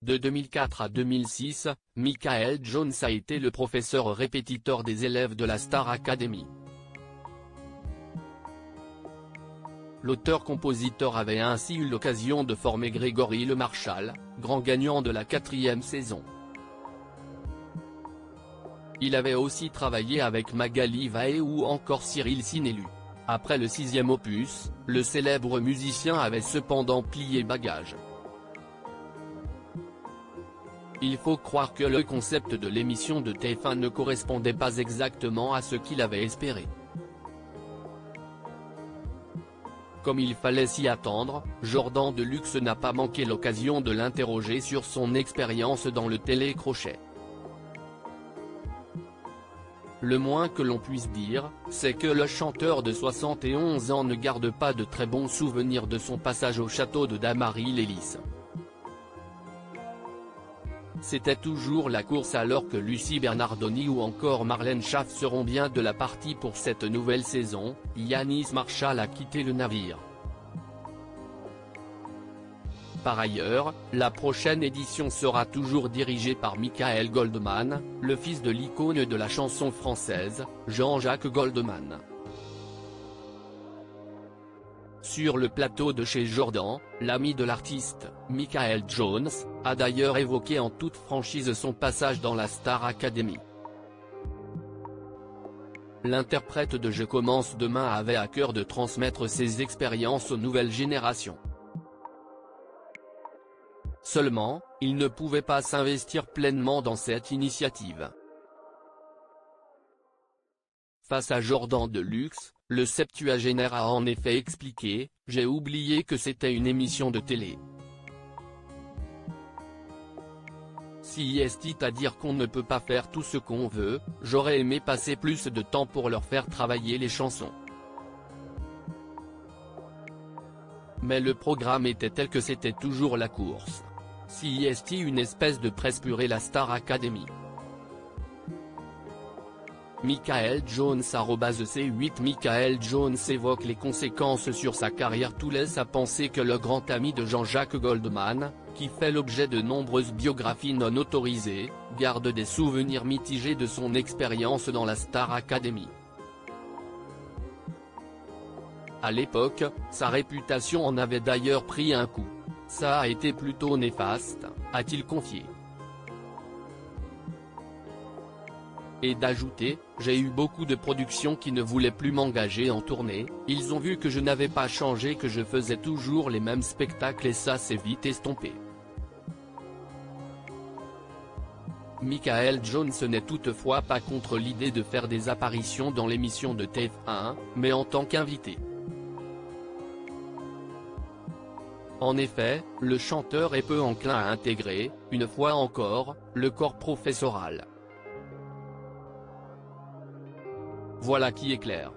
De 2004 à 2006, Michael Jones a été le professeur répétiteur des élèves de la Star Academy. L'auteur-compositeur avait ainsi eu l'occasion de former Grégory Le Marchal, grand gagnant de la 4e saison. Il avait aussi travaillé avec Magali Vaé ou encore Cyril Sinélu. Après le 6e opus, le célèbre musicien avait cependant plié bagages. Il faut croire que le concept de l'émission de TF1 ne correspondait pas exactement à ce qu'il avait espéré. Comme il fallait s'y attendre, Jordan Deluxe n'a pas manqué l'occasion de l'interroger sur son expérience dans le télécrochet. Le moins que l'on puisse dire, c'est que le chanteur de 71 ans ne garde pas de très bons souvenirs de son passage au château de Damary-les-Lys. C'était toujours la course alors que Lucie Bernardoni ou encore Marlène Schaff seront bien de la partie pour cette nouvelle saison. Yanis Marshall a quitté le navire. Par ailleurs, la prochaine édition sera toujours dirigée par Michael Goldman, le fils de l'icône de la chanson française, Jean-Jacques Goldman. Sur le plateau de chez Jordan, l'ami de l'artiste, Michael Jones, a d'ailleurs évoqué en toute franchise son passage dans la Star Academy. L'interprète de Je commence demain avait à cœur de transmettre ses expériences aux nouvelles générations. Seulement, il ne pouvait pas s'investir pleinement dans cette initiative. Face à Jordan Deluxe, le septuagénaire a en effet expliqué « J'ai oublié que c'était une émission de télé. Si est à dire qu'on ne peut pas faire tout ce qu'on veut, j'aurais aimé passer plus de temps pour leur faire travailler les chansons. Mais le programme était tel que c'était toujours la course. Si est une espèce de presse purée la Star Academy. » Michael Jones @C8 Michael Jones évoque les conséquences sur sa carrière. Tout laisse à penser que le grand ami de Jean-Jacques Goldman, qui fait l'objet de nombreuses biographies non autorisées, garde des souvenirs mitigés de son expérience dans la Star Academy. À l'époque, sa réputation en avait d'ailleurs pris un coup. Ça a été plutôt néfaste, a-t-il confié. Et d'ajouter, j'ai eu beaucoup de productions qui ne voulaient plus m'engager en tournée, ils ont vu que je n'avais pas changé, que je faisais toujours les mêmes spectacles et ça s'est vite estompé. Michael Jones n'est toutefois pas contre l'idée de faire des apparitions dans l'émission de TF1, mais en tant qu'invité. En effet, le chanteur est peu enclin à intégrer, une fois encore, le corps professoral. Voilà qui est clair.